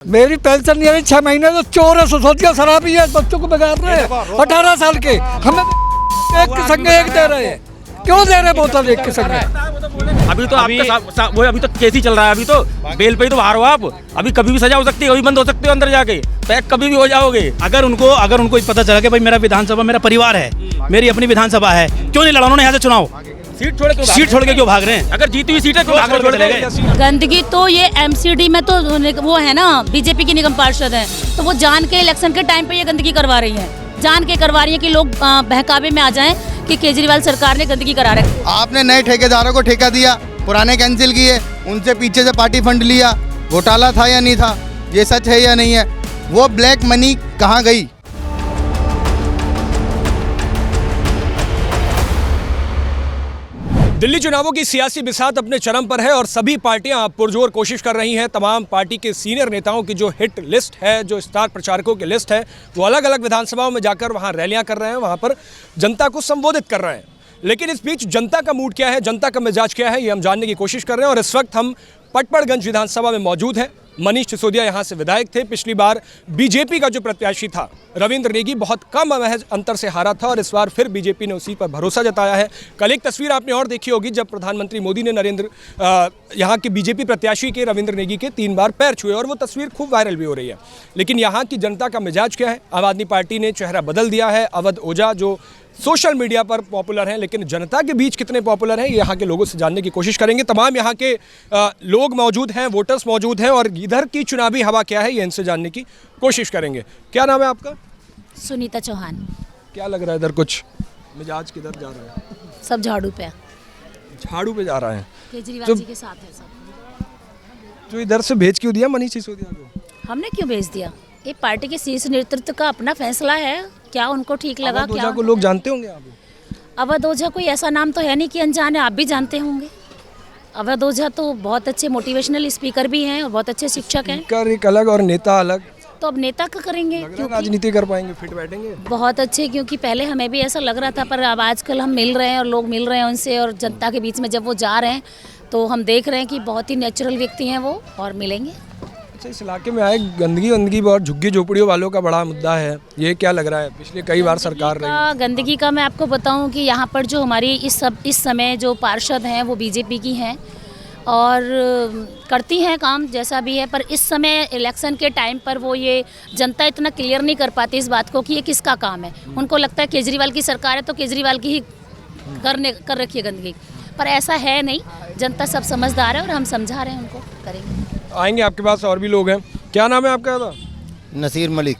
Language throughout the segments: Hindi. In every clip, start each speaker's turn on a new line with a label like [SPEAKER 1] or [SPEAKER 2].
[SPEAKER 1] मेरी पेंशन नहीं आ रही 6 महीने तो चोर है, सोचिए शराबी है, बच्चों को बिगाड़ रहे हैं 18 साल के। हमें एक के संग एक दे रहे हैं, क्यों दे रहे बोतल एक के संग?
[SPEAKER 2] अभी तो आपका वो अभी तो केस ही चल रहा है, अभी तो बेल पे ही तो बाहर हो आप। अभी कभी भी सजा हो सकती है, कभी बंद हो सकते हो अंदर जाके, पैक कभी भी हो जाओगे।
[SPEAKER 3] अगर उनको पता चला कि भाई मेरा विधानसभा मेरा परिवार है, मेरी अपनी विधानसभा है, क्यों नहीं लड़ा उन्होंने यहाँ से चुनाव? सीट छोड़ के क्यों भाग रहे हैं?
[SPEAKER 2] अगर जीती हुई सीट है क्यों भाग रहे छोड़?
[SPEAKER 4] गंदगी तो ये एमसीडी में तो वो है ना, बीजेपी की निगम पार्षद हैं, तो वो जान के इलेक्शन के टाइम पे ये गंदगी करवा रही हैं, जान के करवा रही है कि लोग बहकावे में आ जाएं कि केजरीवाल सरकार ने गंदगी करा रखी है।
[SPEAKER 5] आपने नए ठेकेदारों को ठेका दिया, पुराने कैंसिल किए, उनसे पीछे से पार्टी फंड लिया, घोटाला था या नहीं था, ये सच है या नहीं है? वो ब्लैक मनी कहाँ गई?
[SPEAKER 6] दिल्ली चुनावों की सियासी बिसात अपने चरम पर है और सभी पार्टियां पुरजोर कोशिश कर रही हैं। तमाम पार्टी के सीनियर नेताओं की जो हिट लिस्ट है, जो स्टार प्रचारकों की लिस्ट है, वो अलग अलग विधानसभाओं में जाकर वहां रैलियां कर रहे हैं, वहां पर जनता को संबोधित कर रहे हैं। लेकिन इस बीच जनता का मूड क्या है, जनता का मिजाज क्या है, ये हम जानने की कोशिश कर रहे हैं। और इस वक्त हम पटपड़गंज विधानसभा में मौजूद हैं। मनीष सिसोदिया यहाँ से विधायक थे। पिछली बार बीजेपी का जो प्रत्याशी था रविंद्र नेगी बहुत कम महज अंतर से हारा था और इस बार फिर बीजेपी ने उसी पर भरोसा जताया है। कल एक तस्वीर आपने और देखी होगी जब प्रधानमंत्री मोदी ने यहाँ के बीजेपी प्रत्याशी के रविंद्र नेगी के 3 बार पैर छुए और वो तस्वीर खूब वायरल भी हो रही है। लेकिन यहाँ की जनता का मिजाज क्या है? आम आदमी पार्टी ने चेहरा बदल दिया है। अवध ओझा जो सोशल मीडिया पर पॉपुलर हैं, लेकिन जनता के बीच कितने पॉपुलर हैं, ये यहाँ के लोगों से जानने की कोशिश करेंगे। तमाम यहाँ के लोग मौजूद हैं, वोटर्स मौजूद हैं और इधर की चुनावी हवा क्या है ये इनसे जानने की कोशिश करेंगे। क्या नाम है आपका?
[SPEAKER 4] सुनीता चौहान।
[SPEAKER 6] क्या लग रहा है इधर कुछ मिजाज किधर जा रहा है?
[SPEAKER 4] सब झाड़ू पे,
[SPEAKER 6] झाड़ू पे जा रहा है।
[SPEAKER 4] केजरीवाल जी के साथ है सब।
[SPEAKER 6] तो इधर से भेज क्यों दिया मनीष सिसोदिया को?
[SPEAKER 4] हमने क्यों भेज दिया? ये पार्टी के शीर्ष नेतृत्व का अपना फैसला है, क्या उनको ठीक लगा।
[SPEAKER 6] अवध ओझा को लोग जानते होंगे आप?
[SPEAKER 4] अवध ओझा कोई ऐसा नाम तो है नहीं कि अनजान है, आप भी जानते होंगे। अवध ओझा तो बहुत अच्छे मोटिवेशनल स्पीकर भी हैं और बहुत अच्छे शिक्षक हैं।
[SPEAKER 6] स्पीकर एक अलग और नेता अलग,
[SPEAKER 4] तो अब नेता का करेंगे,
[SPEAKER 6] क्योंकि राजनीति कर पाएंगे, फिट बैठेंगे।
[SPEAKER 4] बहुत अच्छे, क्योंकि पहले हमें भी ऐसा लग रहा था, पर अब आजकल हम मिल रहे हैं और लोग मिल रहे हैं उनसे, और जनता के बीच में जब वो जा रहे हैं तो हम देख रहे हैं कि बहुत ही नेचुरल व्यक्ति हैं वो, और मिलेंगे।
[SPEAKER 6] अच्छा, इस इलाके में आए गंदगी बहुत झुग्गी झोपड़ियों वालों का बड़ा मुद्दा है, ये क्या लग रहा है? पिछले कई बार सरकार रही।
[SPEAKER 4] गंदगी का मैं आपको बताऊं कि यहाँ पर जो हमारी इस समय जो पार्षद हैं वो बीजेपी की हैं और करती हैं काम जैसा भी है, पर इस समय इलेक्शन के टाइम पर वो ये जनता इतना क्लियर नहीं कर पाती इस बात को कि ये किसका काम है। उनको लगता है केजरीवाल की सरकार है तो केजरीवाल की ही कर रखी है गंदगी, पर ऐसा है नहीं। जनता सब समझदार है और हम समझा रहे हैं उनको, करेंगे।
[SPEAKER 6] आएंगे आपके पास और भी लोग हैं। क्या नाम है आपका?
[SPEAKER 5] नसीर मलिक।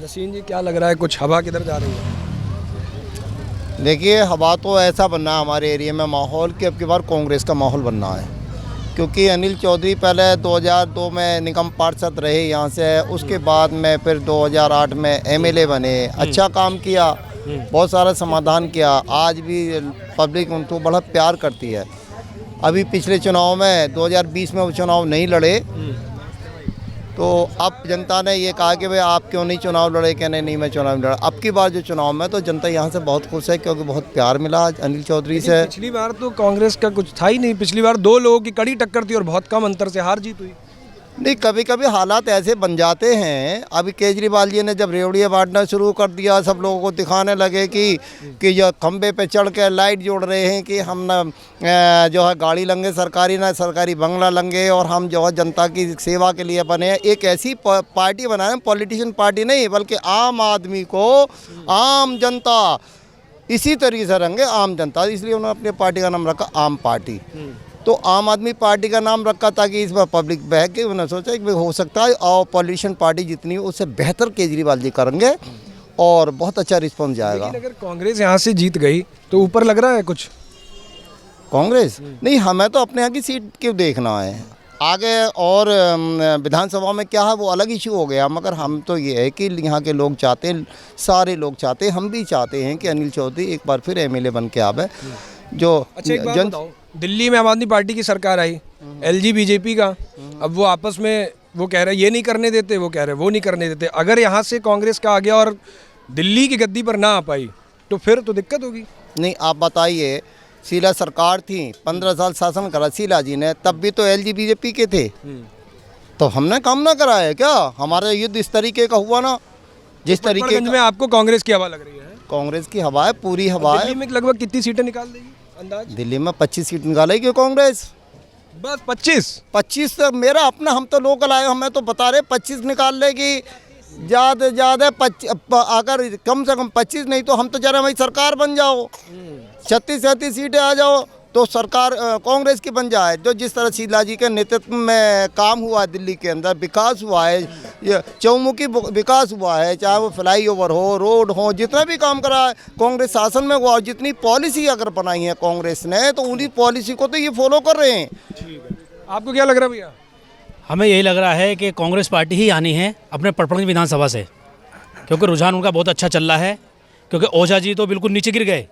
[SPEAKER 6] नसीर जी, क्या लग रहा है कुछ हवा किधर जा रही है?
[SPEAKER 5] देखिए, हवा तो ऐसा बनना है हमारे एरिया में माहौल कि अब की बार कांग्रेस का माहौल बनना है, क्योंकि अनिल चौधरी पहले 2002 में निगम पार्षद रहे यहाँ से, उसके बाद में फिर 2008 में एमएलए बने, अच्छा काम किया, बहुत सारा समाधान किया। आज भी पब्लिक उनको बड़ा प्यार करती है। अभी पिछले चुनाव में 2020 में वो चुनाव नहीं लड़े, तो अब जनता ने ये कहा कि भाई आप क्यों नहीं चुनाव लड़े? कहने नहीं मैं चुनाव नहीं लड़ा। अब की बार जो चुनाव में तो जनता यहाँ से बहुत खुश है, क्योंकि बहुत प्यार मिला आज अनिल चौधरी से।
[SPEAKER 6] पिछली बार तो कांग्रेस का कुछ था ही नहीं, पिछली बार 2 लोगों की कड़ी टक्कर थी और बहुत कम अंतर से हार जीत हुई।
[SPEAKER 5] नहीं, कभी कभी हालात ऐसे बन जाते हैं। अभी केजरीवाल जी ने जब रेवड़ियाँ बांटना शुरू कर दिया, सब लोगों को दिखाने लगे कि जो खंबे पे चढ़ के लाइट जोड़ रहे हैं कि हम ना जो है गाड़ी लंगे सरकारी, ना सरकारी बंगला लंगे, और हम जो है जनता की सेवा के लिए बने। एक ऐसी पार्टी बनाए, पॉलिटिशियन पार्टी नहीं, बल्कि आम आदमी को, आम जनता इसी तरीके से रंगे, आम जनता। इसलिए उन्होंने अपनी पार्टी का नाम रखा आम पार्टी। तो आम आदमी पार्टी का नाम रखा ताकि इस बार पब्लिक बह के उन्होंने सोचा कि हो सकता है और पॉलिटिशियन पार्टी जितनी उससे बेहतर केजरीवाल जी करेंगे और बहुत अच्छा रिस्पॉन्स जाएगा।
[SPEAKER 6] लेकिन अगर कांग्रेस यहाँ से जीत गई तो ऊपर लग रहा है कुछ?
[SPEAKER 5] कांग्रेस नहीं, हमें तो अपने यहाँ की सीट क्यों देखना है आगे, और विधानसभा में क्या है वो अलग इशू हो गया। मगर हम तो ये है कि यहाँ के लोग चाहते हैं, सारे लोग चाहते हैं, हम भी चाहते हैं कि अनिल चौधरी एक बार फिर एमएलए बन के आवे। जो
[SPEAKER 6] अच्छा, एक बात बताओ, दिल्ली में आम आदमी पार्टी की सरकार आई, एलजी बीजेपी का, अब वो आपस में वो कह रहे ये नहीं करने देते, वो कह रहे वो नहीं करने देते। अगर यहाँ से कांग्रेस का आ गया और दिल्ली की गद्दी पर ना आ पाई तो फिर तो दिक्कत होगी।
[SPEAKER 5] नहीं, आप बताइए, शीला सरकार थी, 15 साल शासन करा शीला जी ने, तब भी तो एलजी बीजेपी के थे, तो हमने काम ना करा है क्या? हमारा युद्ध इस तरीके का हुआ ना, जिस तरीके
[SPEAKER 6] पटपड़गंज में आपको कांग्रेस की हवा लग रही है।
[SPEAKER 5] कांग्रेस की हवा है, पूरी हवा है।
[SPEAKER 6] दिल्ली में लगभग कितनी सीटें निकाल देगी अंदाज?
[SPEAKER 5] दिल्ली में 25 सीट निकालेगी कांग्रेस।
[SPEAKER 6] बस 25
[SPEAKER 5] तो मेरा अपना, हम तो लोकल आए, हमें तो बता रहे 25 निकाल लेगी। ज़्यादा अगर कम से कम 25 नहीं तो हम तो चाह रहे हैं भाई सरकार बन जाओ, 36 सीटें आ जाओ तो सरकार कांग्रेस की बन जाए। जो जिस तरह शीला जी के नेतृत्व में काम हुआ है दिल्ली के अंदर, विकास हुआ है, ये चौमुखी विकास हुआ है, चाहे वो फ्लाईओवर हो, रोड हो, जितना भी काम करा है कांग्रेस शासन में हुआ। और जितनी पॉलिसी अगर बनाई है कांग्रेस ने तो उन्हीं पॉलिसी को तो ये फॉलो कर रहे हैं।
[SPEAKER 6] आपको क्या लग रहा है भैया?
[SPEAKER 3] हमें यही लग रहा है कि कांग्रेस पार्टी ही आनी है अपने पटपड़गंज विधानसभा से, क्योंकि रुझान उनका बहुत अच्छा चल रहा है। क्योंकि ओझा जी तो बिल्कुल नीचे गिर गए,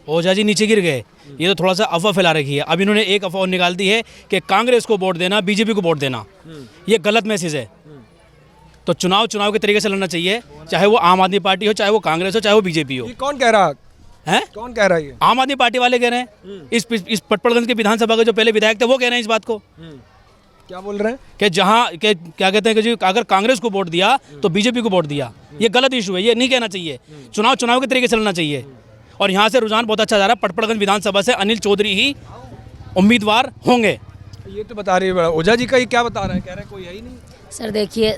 [SPEAKER 3] ओझा जी नीचे गिर गए। ये तो थोड़ा सा अफवाह फैला रखी है। अब इन्होंने एक अफवाह निकाल दी है कि कांग्रेस को वोट देना, बीजेपी को वोट देना, ये गलत मैसेज है। तो चुनाव के तरीके से लड़ना चाहिए, चाहे वो आम आदमी पार्टी हो, चाहे वो कांग्रेस हो, चाहे वो बीजेपी हो।
[SPEAKER 6] ये कौन कह रहा
[SPEAKER 3] है?
[SPEAKER 6] कौन कह रहा है ये?
[SPEAKER 3] आम आदमी पार्टी वाले कह रहे हैं। इस पटपड़गंज के विधानसभा के जो पहले विधायक थे वो कह रहे हैं इस बात को।
[SPEAKER 6] क्या बोल रहे हैं?
[SPEAKER 3] कि क्या कहते हैं कि जी अगर कांग्रेस को वोट दिया तो बीजेपी को वोट दिया, ये गलत इशू है, ये नहीं कहना चाहिए। चुनाव के तरीके से लड़ना चाहिए। और यहाँ से रुझान बहुत अच्छा जा रहा है। पटपड़गंज विधानसभा से अनिल चौधरी ही उम्मीदवार होंगे।
[SPEAKER 6] ये तो बता रही है ओझा जी का, ये क्या बता रहा है? कह रहा है कोई है ही नहीं।
[SPEAKER 4] सर देखिए,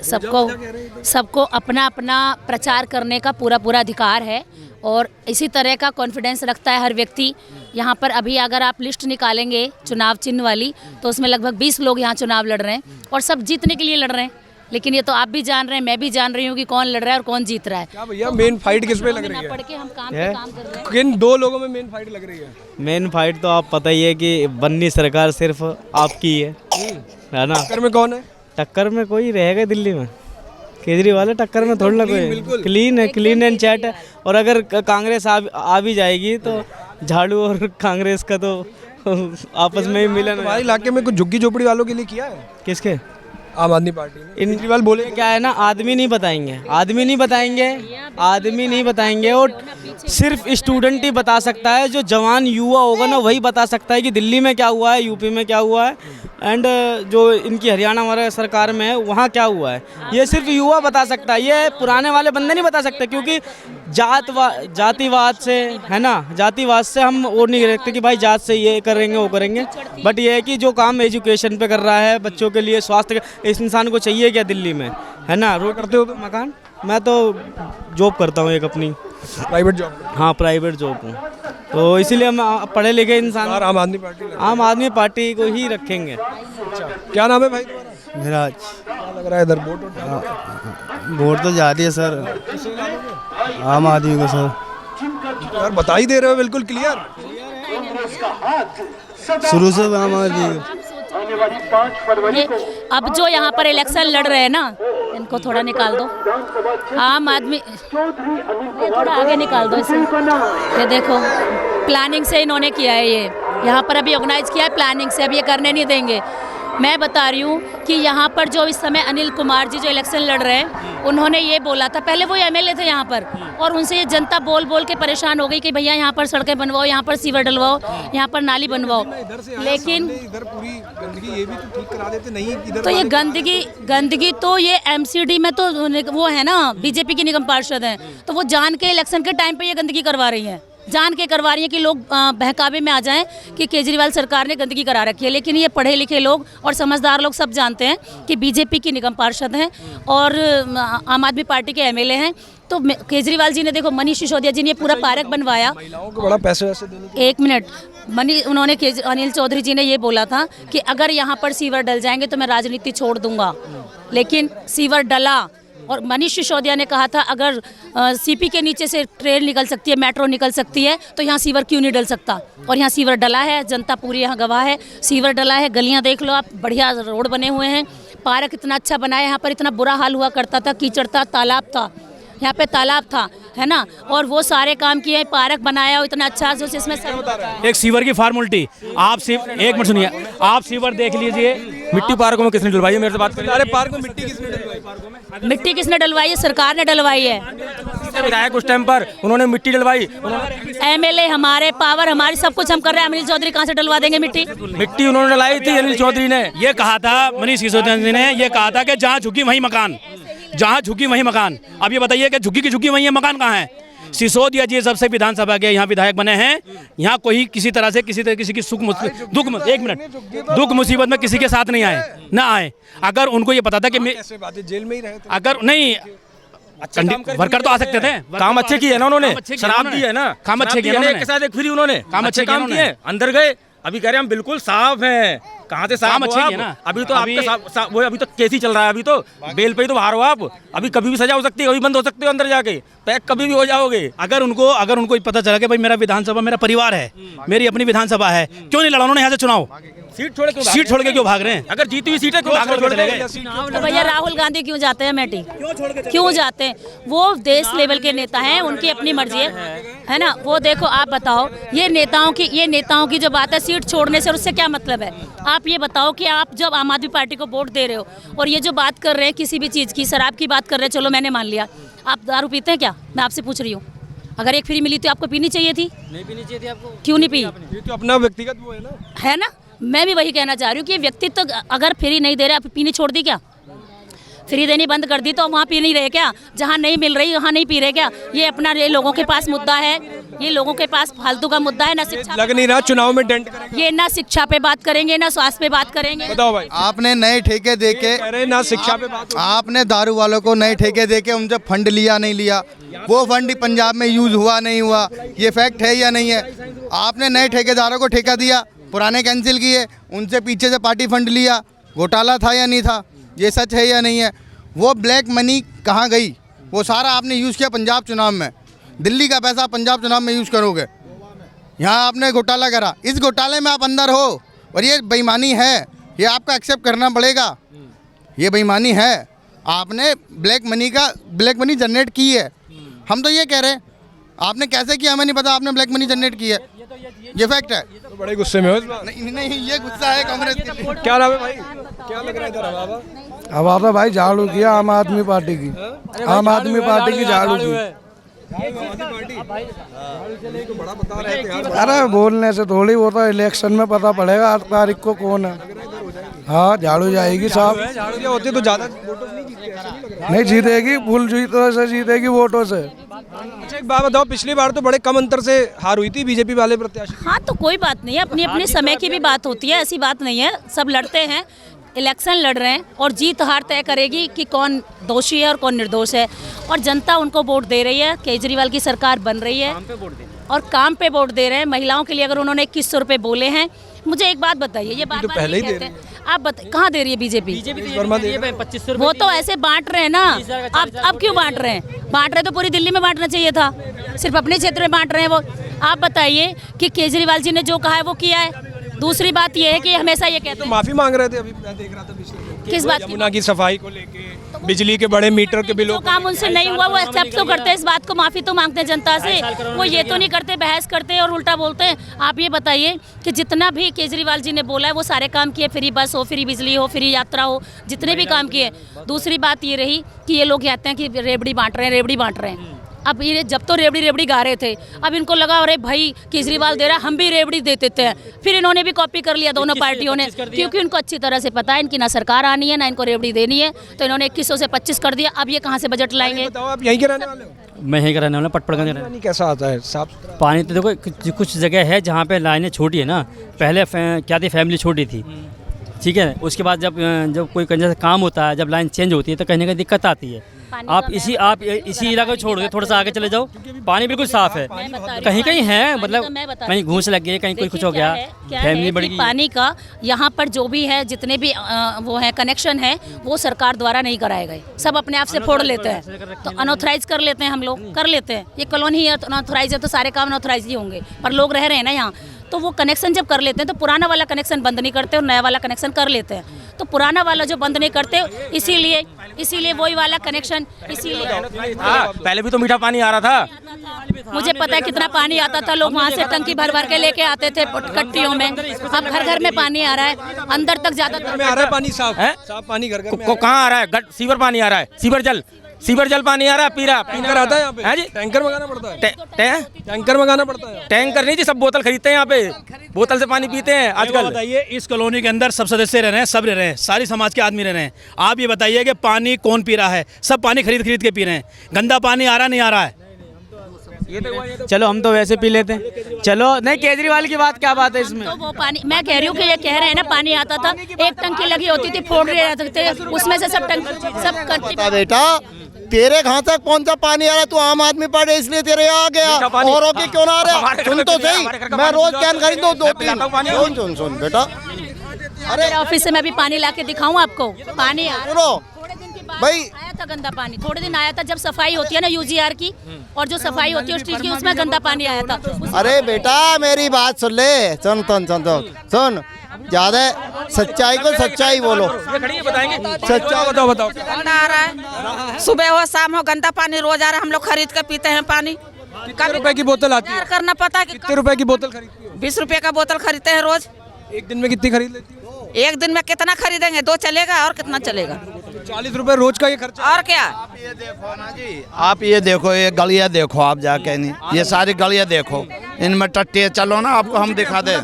[SPEAKER 4] सबको अपना अपना प्रचार करने का पूरा अधिकार है और इसी तरह का कॉन्फिडेंस रखता है हर व्यक्ति। यहाँ पर अभी अगर आप लिस्ट निकालेंगे चुनाव चिन्ह वाली तो उसमें लगभग 20 लोग यहाँ चुनाव लड़ रहे हैं और सब जीतने के लिए लड़ रहे हैं। लेकिन ये तो आप भी जान रहे हैं, मैं भी जान रही हूँ कि कौन लड़ रहा है और कौन जीत रहा है।
[SPEAKER 6] क्या भैया मेन फाइट किस पे लग रही है?
[SPEAKER 4] पढ़ के हम काम पे काम कर रहे हैं।
[SPEAKER 6] किन दो लोगों में मेन फाइट लग रही है?
[SPEAKER 7] मेन फाइट तो आप पता ही है कि बननी सरकार सिर्फ आपकी है ना।
[SPEAKER 6] टक्कर में कौन है?
[SPEAKER 7] टक्कर में कोई रहेगा दिल्ली में? केजरीवाल है टक्कर में, थोड़ा ना कोई। क्लीन है, क्लीन एंड चैट है। और अगर कांग्रेस आ भी जाएगी तो झाड़ू और कांग्रेस का तो आपस में ही मिलन।
[SPEAKER 6] हमारे इलाके में कुछ झुग्गी झोपड़ी वालों के लिए किया है?
[SPEAKER 7] किसके?
[SPEAKER 6] आम आदमी पार्टी ने। केजरीवाल बोले
[SPEAKER 7] क्या है ना, आदमी नहीं बताएंगे और सिर्फ स्टूडेंट ही बता सकता है। जो जवान युवा होगा ना वही बता सकता है कि दिल्ली में क्या हुआ है, यूपी में क्या हुआ है, एंड जो इनकी हरियाणा हमारे सरकार में है वहाँ क्या हुआ है। ये सिर्फ युवा बता सकता है, ये पुराने वाले बंदे नहीं बता सकते। क्योंकि जातिवाद से है ना, जातिवाद से हम वो नहीं रखते कि भाई जात से ये करेंगे वो करेंगे। बट ये है कि जो काम एजुकेशन पे कर रहा है, बच्चों के लिए, स्वास्थ्य, इस इंसान को चाहिए क्या दिल्ली में, है ना। रोड करते हो तो मकान, मैं तो जॉब करता हूँ एक अपनी
[SPEAKER 6] प्राइवेट जॉब।
[SPEAKER 7] हाँ, प्राइवेट जॉब हूँ। तो इसीलिए हम पढ़े लिखे इंसान
[SPEAKER 6] आम आदमी पार्टी
[SPEAKER 7] को ही रखेंगे।
[SPEAKER 6] अच्छा, क्या नाम है भाई तुम्हारा?
[SPEAKER 8] मेरा
[SPEAKER 6] क्या लग रहा है इधर
[SPEAKER 8] वोट तो जा रही है सर आम आदमी को सर।
[SPEAKER 6] यार बता ही दे रहे हो बिल्कुल क्लियर।
[SPEAKER 8] शुरू से आम आदमी।
[SPEAKER 4] अब जो यहाँ पर इलेक्शन लड़ रहे हैं ना, इनको थोड़ा निकाल दो। आम आदमी थोड़ा आगे निकाल दो इसे। ये देखो प्लानिंग से इन्होंने किया है, ये यहाँ पर अभी ऑर्गेनाइज किया है प्लानिंग से। अब ये करने नहीं देंगे। मैं बता रही हूँ कि यहाँ पर जो इस समय अनिल कुमार जी जो इलेक्शन लड़ रहे हैं, उन्होंने ये बोला था, पहले वो एमएलए थे यहाँ पर, और उनसे ये जनता बोल बोल के परेशान हो गई कि भैया यहाँ पर सड़कें बनवाओ, यहाँ पर सीवर डलवाओ, यहाँ पर नाली बनवाओ। लेकिन
[SPEAKER 6] इधर पूरी गंदगी ये भी तो ठीक करा देते नहीं इधर।
[SPEAKER 4] तो ये गंदगी तो ये एमसीडी में तो वो है ना, बीजेपी की निगम पार्षद हैं, तो वो जान के इलेक्शन के टाइम पे ये गंदगी करवा रही हैं, जान के करवा रही है कि लोग बहकावे में आ जाएं कि केजरीवाल सरकार ने गंदगी करा रखी है। लेकिन ये पढ़े लिखे लोग और समझदार लोग सब जानते हैं कि बीजेपी की निगम पार्षद हैं और आम आदमी पार्टी के एमएलए हैं। तो केजरीवाल जी ने देखो, मनीष सिसोदिया जी ने पूरा पार्क बनवाया।
[SPEAKER 6] महिलाओं को बड़ा पैसे वैसे देने।
[SPEAKER 4] एक मिनट, उन्होंने अनिल चौधरी जी ने ये बोला था कि अगर यहाँ पर सीवर डल जाएंगे तो मैं राजनीति छोड़ दूंगा। लेकिन सीवर डला और मनीष सिसोदिया ने कहा था अगर सीपी के नीचे से ट्रेन निकल सकती है, मेट्रो निकल सकती है, तो यहाँ सीवर क्यों नहीं डल सकता। और यहाँ सीवर डला है, जनता पूरी यहाँ गवाह है, सीवर डला है। गलियाँ देख लो आप, बढ़िया रोड बने हुए हैं, पार्क इतना अच्छा बना है। यहाँ पर इतना बुरा हाल हुआ करता था, कीचड़ था, तालाब था, यहाँ पे तालाब था, है ना, और वो सारे काम किए, पार्क बनाया इतना अच्छा जो इसमें
[SPEAKER 3] एक सीवर की फार्मूलिटी। आप एक मिनट सुनिए, आप सीवर देख लीजिए,
[SPEAKER 2] मिट्टी पार्कों में किसने डलवाई है? मेरे से बात करिए।
[SPEAKER 6] अरे पार्क में मिट्टी किसने डलवाई?
[SPEAKER 4] मिट्टी किसने डलवाई है? सरकार ने डलवाई है।
[SPEAKER 2] विधायक उस टाइम पर उन्होंने मिट्टी डलवाई।
[SPEAKER 4] एमएलए हमारे, पावर हमारी, सब कुछ हम कर रहे हैं। अनिल चौधरी कहाँ से डलवा देंगे मिट्टी?
[SPEAKER 2] मिट्टी उन्होंने डलाई थी अनिल चौधरी ने।
[SPEAKER 3] ये कहा था मनीष सिसोदिया जी ने, ये कहा था कि जहाँ झुकी वहीं मकान, जहाँ झुकी वहीं मकान। अब ये बताइए कि झुकी की झुकी वहीं है, मकान कहाँ है? सिसोदिया जी जब से विधानसभा के यहाँ विधायक बने हैं, यहाँ कोई किसी तरह से किसी की दुख मुसीबत में किसी के साथ नहीं आए, ना आए। अगर उनको ये पता था कि मैं
[SPEAKER 6] जेल में ही रहे थे।
[SPEAKER 3] अगर नहीं वर्कर तो आ सकते थे।
[SPEAKER 2] काम अच्छे किए ना उन्होंने, शराब दी है ना,
[SPEAKER 3] काम अच्छे किए
[SPEAKER 2] एक के साथ एक फ्री उन्होंने
[SPEAKER 3] काम अच्छे
[SPEAKER 2] काम किए। अंदर गए, अभी कह रहे हम बिल्कुल साफ हैं। कहाँ से साफ
[SPEAKER 3] अच्छे
[SPEAKER 2] हो
[SPEAKER 3] किए ना?
[SPEAKER 2] आप? अभी तो आपका वो अभी तो केस ही चल रहा है। अभी तो बेल पे ही तो बाहर हो आप। अभी कभी भी सजा हो सकती है, कभी बंद हो सकते हो अंदर जाके, पैक कभी भी हो जाओगे।
[SPEAKER 3] अगर उनको पता चला कि भाई मेरा विधानसभा मेरा परिवार है, मेरी अपनी विधानसभा है, क्यों नहीं लड़ा उन्होंने यहाँ से चुनाव? सीट छोड़ के क्यों भाग रहे हैं?
[SPEAKER 2] अगर जीती हुई सीट है क्यों भाग रहे हो?
[SPEAKER 4] तो भैया राहुल गांधी क्यों जाते हैं अमेठी? क्यों जाते हैं? वो देश लेवल के नेता हैं, उनकी अपनी मर्जी है ना। वो देखो, आप बताओ, ये नेताओं की जो बात है सीट छोड़ने से, और उससे क्या मतलब है? आप ये बताओ कि आप जब आम आदमी पार्टी को वोट दे रहे हो और ये जो बात कर रहे हैं किसी भी चीज़ की, शराब की बात कर रहे हैं, चलो मैंने मान लिया, आप दारू पीते हैं क्या? मैं आपसे पूछ रही हूँ। अगर एक फ्री मिली तो आपको पीनी चाहिए थी? नहीं पीनी चाहिए थी आपको। क्यों नहीं पी?
[SPEAKER 6] ये तो अपना व्यक्तिगत वो है ना।
[SPEAKER 4] मैं भी वही कहना चाह रही हूँ कि व्यक्तित्व तो अगर फ्री नहीं दे रहे, आप पीनी छोड़ दी क्या? फ्री देनी बंद कर दी तो वहाँ पी नहीं रहे क्या? जहाँ नहीं मिल रही वहाँ नहीं पी रहे क्या? ये अपना ये लोगों के पास मुद्दा है, ये लोगों के पास फालतू का मुद्दा है। ना शिक्षा
[SPEAKER 6] लग नहीं रहा चुनाव में डेंट करेंगे।
[SPEAKER 4] ये ना शिक्षा पे बात करेंगे, ना स्वास्थ्य पे बात करेंगे।
[SPEAKER 6] बताओ भाई,
[SPEAKER 5] आपने नए ठेके देके,
[SPEAKER 6] कह रहे ना शिक्षा पे बात,
[SPEAKER 5] आपने दारू वालों को नए ठेके देके उनसे फंड लिया नहीं लिया, वो फंड पंजाब में यूज हुआ नहीं हुआ, ये फैक्ट है या नहीं है? आपने नए ठेकेदारों को ठेका दिया, पुराने कैंसिल किए, उनसे पीछे से पार्टी फंड लिया, घोटाला था या नहीं था? ये सच है या नहीं है? वो ब्लैक मनी कहाँ गई? वो सारा आपने यूज़ किया पंजाब चुनाव में। दिल्ली का पैसा पंजाब चुनाव में यूज़ करोगे, यहाँ आपने घोटाला करा, इस घोटाले में आप अंदर हो और ये बेईमानी है, ये आपको एक्सेप्ट करना पड़ेगा। ये बेईमानी है, आपने ब्लैक मनी जनरेट की है। हम तो ये कह रहे हैं, आपने कैसे किया हमें नहीं पता, आपने ब्लैक मनी जनरेट की है, ये फैक्ट है।
[SPEAKER 6] तो बड़े गुस्से में हो इस बार।
[SPEAKER 5] नहीं, ये गुस्सा है कांग्रेस के।
[SPEAKER 6] क्या नाम है भाई? क्या लग रहा है इधर हवा?
[SPEAKER 8] हवा तो भाई झाड़ू किया आम आदमी पार्टी की, आम आदमी पार्टी की झाड़ू की। अरे बोलने से थोड़ी, वो तो इलेक्शन में पता पड़ेगा 8 तारीख को कौन है। हाँ, झाड़ू जाएगी साहब।
[SPEAKER 6] झाड़ू होती तो ज्यादा
[SPEAKER 8] नहीं जीतेगी, फुल जीतों से जीतेगी, वोटों से।
[SPEAKER 6] अच्छा एक बात बताओ, पिछली बार तो बड़े कम अंतर से हार हुई थी बीजेपी वाले प्रत्याशी।
[SPEAKER 4] हाँ, तो कोई बात नहीं है, अपनी अपनी समय की भी बात होती है, ऐसी बात नहीं है। सब लड़ते हैं, इलेक्शन लड़ रहे हैं और जीत हार तय करेगी कि कौन दोषी है और कौन निर्दोष है। और जनता उनको वोट दे रही है, केजरीवाल की सरकार बन रही है और काम पे वोट दे रहे हैं। महिलाओं के लिए अगर उन्होंने 2100 रुपये बोले हैं, मुझे एक बात बताइए, ये बात
[SPEAKER 6] पहले ही दे
[SPEAKER 4] कहते हैं, आप कहाँ दे रही है बीजेपी?
[SPEAKER 7] 2500
[SPEAKER 4] वो तो ऐसे बांट रहे हैं ना। अब क्यों बांट रहे हैं? बांट रहे तो पूरी दिल्ली में बांटना चाहिए था, सिर्फ अपने क्षेत्र में बांट रहे हैं वो। आप बताइए कि केजरीवाल जी ने जो कहा है वो किया है। दूसरी बात ये है कि हमेशा ये कहते हैं,
[SPEAKER 6] माफी मांग रहे थे अभी, मैं देख रहा था पिछले
[SPEAKER 4] किस बात की?
[SPEAKER 6] यमुना की सफाई को लेके, बिजली के बड़े मीटर के बिलों
[SPEAKER 4] जो काम उनसे नहीं हुआ वो एक्सेप्ट तो करते हैं, इस बात को माफी तो मांगते हैं जनता से। वो ये तो नहीं करते, बहस करते हैं और उल्टा बोलते हैं। आप ये बताइए कि जितना भी केजरीवाल जी ने बोला है वो सारे काम किए, फ्री बस हो, फ्री बिजली हो, फ्री यात्रा हो, जितने भी काम किए। दूसरी बात ये रही कि ये लोग कहते हैं कि रेवड़ी बांट रहे हैं। अब ये जब तो रेवड़ी गा रहे थे, अब इनको लगा अरे भाई केजरीवाल दे रहा, हम भी रेवड़ी दे देते हैं। फिर इन्होंने भी कॉपी कर लिया दोनों पार्टियों ने, क्योंकि उनको अच्छी तरह से पता है इनकी ना सरकार आनी है ना इनको रेवड़ी देनी है, तो इन्होंने 2100 से 25 कर दिया। अब ये कहाँ से बजट लाएंगे?
[SPEAKER 6] बताओ, आप यहीं के रहने वाले हो?
[SPEAKER 7] मैं यहीं का रहने वाला, पटपड़गंज रहने।
[SPEAKER 6] पानी कैसा आता है? साफ सुथरा
[SPEAKER 7] पानी तो देखो कुछ जगह है जहाँ पे लाइनें छोटी है ना, पहले क्या थी, फैमिली छोटी थी, ठीक है। उसके बाद जब कोई जैसे काम होता है, जब लाइन चेंज होती है तो कहीं ना कहीं दिक्कत आती है। आप इसी इलाके को छोड़ दो, थोड़ा सा आगे चले जाओ, पानी बिल्कुल साफ है। कहीं कहीं है, मतलब कहीं घूस लग गई, कहीं कुछ हो गया, फैमिली बढ़ गई।
[SPEAKER 4] पानी का यहाँ पर जो भी है, जितने भी वो है कनेक्शन है, वो सरकार द्वारा नहीं कराए गए, सब अपने आप से फोड़ लेते हैं। तो अनऑथराइज कर लेते हैं, हम लोग कर लेते हैं। ये कॉलोनी अनऑथराइज है तो सारे काम अनऑथराइज ही होंगे, पर लोग रह रहे हैं ना यहाँ, तो वो कनेक्शन जब कर लेते हैं तो पुराना वाला कनेक्शन बंद नहीं करते और नया वाला कनेक्शन कर लेते हैं। तो पुराना वाला जो बंद नहीं करते, इसीलिए वही वाला कनेक्शन, इसीलिए
[SPEAKER 2] पहले भी तो मीठा पानी आ रहा था।
[SPEAKER 4] मुझे पता है कितना पानी आता था, लोग वहाँ से टंकी भर भर के लेके आते थे कट्टियों में। अब घर घर में पानी आ रहा है, अंदर तक ज्यादातर
[SPEAKER 6] में आ रहा है पानी साफ
[SPEAKER 2] है?
[SPEAKER 6] साफ पानी घर घर में
[SPEAKER 2] को कहाँ आ रहा है? सीवर पानी आ रहा है, सीवर जल पानी आ रहा है,
[SPEAKER 6] टैंकर आता है यहाँ पे?
[SPEAKER 2] है जी,
[SPEAKER 6] टैंकर मंगाना पड़ता है,
[SPEAKER 2] टैंकर
[SPEAKER 6] मंगाना पड़ता है।
[SPEAKER 2] टैंकर नहीं जी, सब बोतल खरीदते हैं यहाँ पे, बोतल से पानी पीते हैं आजकल।
[SPEAKER 3] बताइए, इस कॉलोनी के अंदर सब सदस्य रह रहे हैं, सब रह रहे हैं, सारी समाज के आदमी रह रहे हैं। आप ये बताइए कि पानी कौन पी रहा है? सब पानी खरीद खरीद के पी रहे हैं। गंदा पानी आ रहा नहीं आ रहा है?
[SPEAKER 7] चलो हम तो वैसे पी लेते हैं। चलो नहीं, केजरीवाल की बात क्या बात है इसमें?
[SPEAKER 4] तो वो पानी, मैं कह रही हूँ कि ये कह रहे हैं ना, पानी आता था, एक टंकी लगी होती थी, फोड़ रहे रहते थे, उसमें से सब करती।
[SPEAKER 5] बेटा तेरे कहाँ तक कौन सा पानी आ रहा है? तू आम आदमी पार्टी इसलिए तेरे यहाँ आ गया, औरों की क्यों ना आ रहा? सुन तो सही, मैं रोज कैन खरीदूं 2-3। सुन बेटा,
[SPEAKER 4] अरे ऑफिस से मैं भी पानी ला के दिखाऊं आपको? पानी आ रहा
[SPEAKER 5] सुनो भाई,
[SPEAKER 4] आया था गंदा पानी, थोड़े दिन आया था जब सफाई होती है ना यूजीआर की, और जो सफाई होती है उस चीज की, उसमें गंदा पानी आया था।
[SPEAKER 5] अरे बेटा मेरी बात सुन ले, सुन ज्यादा सच्चाई को सच्चाई बोलो, सच्चाई
[SPEAKER 6] बताओ।
[SPEAKER 9] गंदा आ रहा है, सुबह हो शाम हो गंदा पानी रोज आ रहा है, हम लोग खरीद के पीते हैं पानी।
[SPEAKER 6] कितने रुपए की बोतल आती है?
[SPEAKER 9] करना पता कि
[SPEAKER 6] कितने रुपए की बोतल खरीदती हो?
[SPEAKER 9] 20 रुपए का बोतल खरीदते हैं रोज।
[SPEAKER 6] एक दिन में कितनी खरीद लेती हो?
[SPEAKER 9] एक दिन में कितना खरीदेंगे? 2 चलेगा और कितना चलेगा?
[SPEAKER 6] 40 रुपए रोज का ये खर्चा।
[SPEAKER 9] और क्या?
[SPEAKER 10] आप ये देखो, ये गलियां देखो आप जाके, नहीं ये सारी गलियां देखो, इनमें टट्टियाँ, चलो ना आपको हम दिखा दे,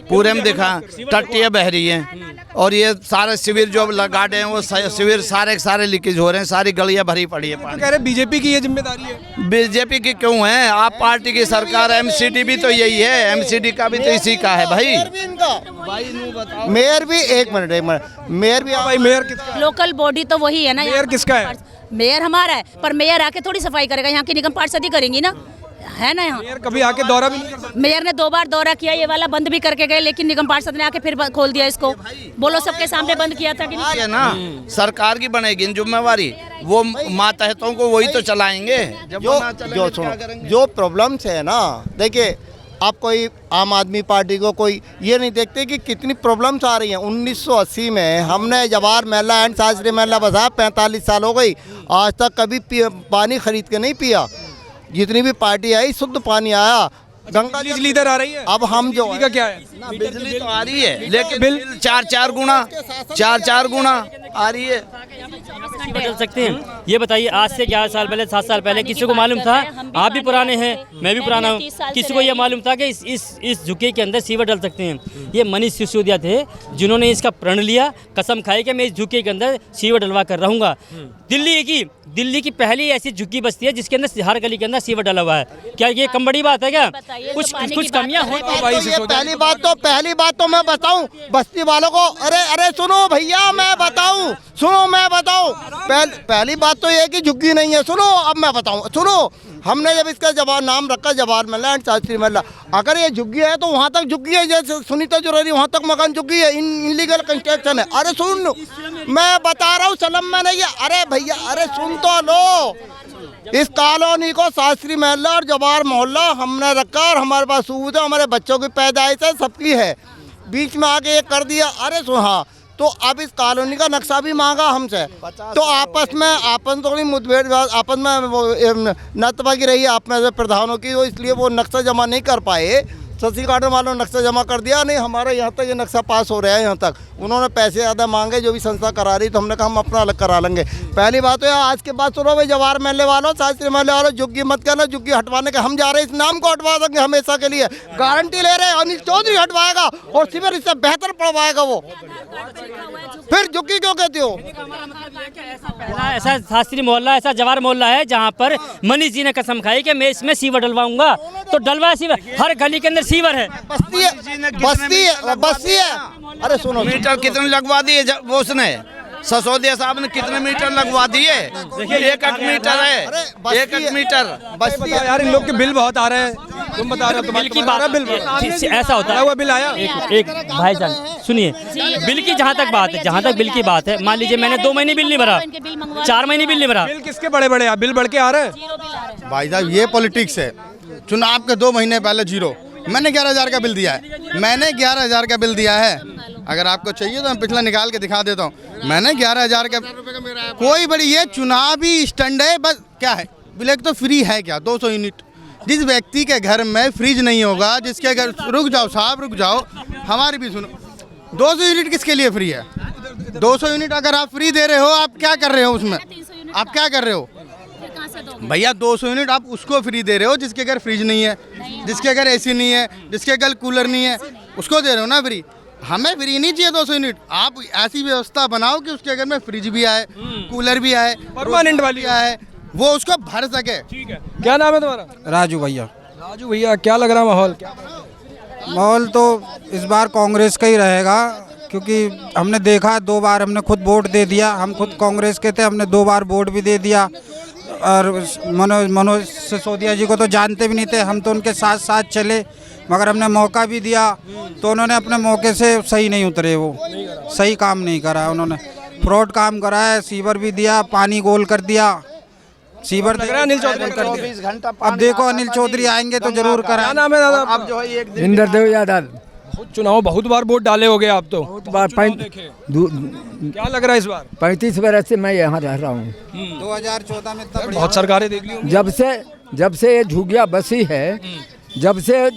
[SPEAKER 10] पूरे में दिखा, टट्टियाँ बह रही हैं, और ये सारे शिविर जो लगाए हैं वो शिविर सारे सारे लीकेज हो रहे हैं, सारी गलियां भरी पड़ी है पानी।
[SPEAKER 6] कह रहे बीजेपी की ये जिम्मेदारी है।
[SPEAKER 10] बीजेपी की क्यों है? आप पार्टी की सरकार, एमसीडी भी तो यही है, एमसीडी का भी तो इसी का है भाई।
[SPEAKER 5] मेयर भी एक मिनट मेयर भी
[SPEAKER 6] भाई, मेयर किसका?
[SPEAKER 4] लोकल बॉडी तो वही है ना।
[SPEAKER 6] मेयर किसका है?
[SPEAKER 4] मेयर हमारा है, पर मेयर आके थोड़ी सफाई करेगा, यहाँ की निगम पार्षद ही करेंगी ना, है ना। यहाँ
[SPEAKER 6] मेयर कभी आके दौरा भी नहीं कर सकता।
[SPEAKER 4] मेयर ने 2 बार दौरा किया, ये वाला बंद भी करके गए, लेकिन निगम पार्षद ने आके फिर खोल दिया इसको। बोलो सबके सामने बंद किया था कि नहीं?
[SPEAKER 10] है ना, सरकार की बनेगी जिम्मेवारी, वो मातहतों को वही तो चलाएंगे।
[SPEAKER 5] जो प्रॉब्लम्स है ना, देखिए आप कोई आम आदमी पार्टी को कोई ये नहीं देखते कि कितनी प्रॉब्लम्स आ रही हैं। 1980 में हमने जवाहर महला एंड शास्त्री महला बसाया, 45 साल हो गई, आज तक कभी पानी खरीद के नहीं पिया। जितनी भी पार्टी आई शुद्ध पानी आया। गंगा
[SPEAKER 6] लीडर आ रही है।
[SPEAKER 5] अब हम जो
[SPEAKER 6] का क्या है?
[SPEAKER 10] बिजली तो आ रही है, लेकिन बिल 4-4 गुना आ रही है।
[SPEAKER 2] बदल सकते हैं? ये बताइए, आज से 11 साल पहले, 7 साल पहले किसी को मालूम था? आप भी पुराने हैं, मैं भी पुराना हूँ, किसी को ये मालूम था कि इस झुग्गी के अंदर सीवर डल सकते हैं? ये मनीष सिसोदिया थे जिन्होंने इसका प्रण लिया, कसम खाई कि मैं इस झुग्गी के अंदर सीवर डलवा कर रहूंगा। दिल्ली की पहली ऐसी झुग्गी बस्ती है जिसके अंदर हर गली के अंदर सीवर डला हुआ है। क्या ये कम बड़ी बात है? क्या कुछ कमियां हो?
[SPEAKER 5] पहली बात तो मैं बताऊं बस्ती वालों को। अरे सुनो भैया, मैं बताऊं, पहली बात तो ये कि झुग्गी नहीं है। सुनो, अब मैं बताऊं, सुनो, हमने जब इसका नाम रखा जवाहर महला एंड शास्त्री महला, अगर ये झुग्गी है तो वहाँ तक झुग्गी है, जैसे सुनीता जुरेरी वहाँ तक मकान झुग्गी है, इनलीगल कंस्ट्रक्शन है। अरे सुन, मैं बता रहा हूँ सलम में नहीं है। अरे भैया, अरे सुन तो लो, इस कॉलोनी को शास्त्री महला और जवाहर मोहल्ला हमने रखा, और हमारे पास सूद है, हमारे बच्चों की पैदाइश है, सबकी है, बीच में आके ये कर दिया। अरे सुन, हाँ, तो अब इस कॉलोनी का नक्शा भी मांगा हमसे, तो आपस तो नहीं मुठभेड़, आपस में नतबगी रही आप में से प्रधानों की, तो इसलिए वो नक्शा जमा नहीं कर पाए। ससी गार्डन वालों ने नक्शा जमा कर दिया, नहीं हमारे यहाँ तक ये नक्शा पास हो रहा है। यहाँ तक उन्होंने पैसे ज़्यादा मांगे, जो भी संस्था करा रही, तो हमने कहा हम अपना अलग करा लेंगे। पहली बात तो आज के बाद सुनो भाई, जवाहर महल्ले वालों, शास्त्री महल्ले वालों, झुग्गी मत करना, झुग्गी हटवाने के हम जा रहे हैं, इस नाम को हटवा देंगे हमेशा के लिए, गारंटी ले रहे हैं। अनिल चौधरी हटवाएगा और शिविर इससे बेहतर पढ़वाएगा वो। फिर झुग्गी क्यों कहते हो?
[SPEAKER 2] ऐसा शास्त्री मोहल्ला, ऐसा जवाहर मोहल्ला है जहाँ पर मनीष जी ने कसम खाई कि मैं इसमें सीवर डलवाऊंगा, तो डलवा सीवर, हर गली के अंदर सीवर है।
[SPEAKER 5] बस्ती है। अरे सुनो,
[SPEAKER 10] मीटर कितने लगवा दिए वो उसने? ससोदिया साहब ने कितने मीटर लगवा दिए? एक मीटर है, एक मीटर।
[SPEAKER 6] बस्ती यार, इन लोग के बिल बहुत आ रहे हैं। तुम बता रहे हो
[SPEAKER 2] बिल की बात, बिल ऐसा होता है।
[SPEAKER 6] बिल आया
[SPEAKER 2] एक भाईजान सुनिए, बिल की जहाँ तक बिल की बात है, मान लीजिए मैंने 2 महीने बिल नहीं भरा, 4 महीने बिल नहीं भरा।
[SPEAKER 6] बिल किसके बड़े बिल बढ़ के आ रहे हैं?
[SPEAKER 11] भाई साहब, ये पॉलिटिक्स है। चुनाव के 2 महीने पहले 0, मैंने 11,000 का बिल दिया है, मैंने 11,000 का बिल दिया है। अगर आपको चाहिए तो मैं पिछला निकाल के दिखा देता हूँ। मैंने 11,000 का, कोई बड़ी ये चुनावी स्टैंड है बस। क्या है बिल? एक तो फ्री है क्या 200 यूनिट, जिस व्यक्ति के घर में फ्रिज नहीं होगा, जिसके घर, रुक जाओ साहब रुक जाओ, हमारी भी सुनो, 200 यूनिट किसके लिए फ्री है? 200 यूनिट अगर आप फ्री दे रहे हो, आप क्या कर रहे हो उसमें? आप क्या कर रहे हो भैया? 200 यूनिट आप उसको फ्री दे रहे हो जिसके घर फ्रिज नहीं है, जिसके घर एसी नहीं है, जिसके घर कूलर नहीं है, उसको दे रहे हो ना फ्री। हमें फ्री नहीं चाहिए 200 यूनिट। आप ऐसी व्यवस्था बनाओ कि उसके घर में फ्रिज भी आए, कूलर भी आए,
[SPEAKER 6] परमानेंट वाली
[SPEAKER 11] आए, वो उसको भर सके।
[SPEAKER 6] ठीक है, क्या नाम है तुम्हारा?
[SPEAKER 12] राजू भैया।
[SPEAKER 6] राजू भैया, क्या लग रहा माहौल?
[SPEAKER 12] माहौल तो इस बार कांग्रेस का ही रहेगा, क्योंकि हमने देखा 2 बार हमने खुद वोट दे दिया। हम खुद कांग्रेस के थे, हमने 2 बार वोट भी दे दिया। और मनोज सिसोदिया जी को तो जानते भी नहीं थे, हम तो उनके साथ साथ चले, मगर हमने मौका भी दिया तो उन्होंने अपने मौके से सही नहीं उतरे। वो सही काम नहीं करा, उन्होंने फ्रॉड काम करा है। सीवर भी दिया, पानी गोल कर दिया, सीवर
[SPEAKER 6] अनिल चौधरी
[SPEAKER 12] कर दिया। अब देखो अनिल चौधरी आएंगे तो जरूर करा।
[SPEAKER 6] क्या नाम है दादा?
[SPEAKER 11] अब जो है एक
[SPEAKER 1] इंद्रदेव यादव।
[SPEAKER 6] चुनाव बहुत बार वोट डाले हो गए आप तो। क्या लग रहा है इस बार?
[SPEAKER 1] 35 वर्ष से मैं यहाँ रह रहा हूँ।
[SPEAKER 12] 2014 में तब
[SPEAKER 6] बहुत सरकारें देख ली।
[SPEAKER 1] जब से ये झुगिया बसी है, जब से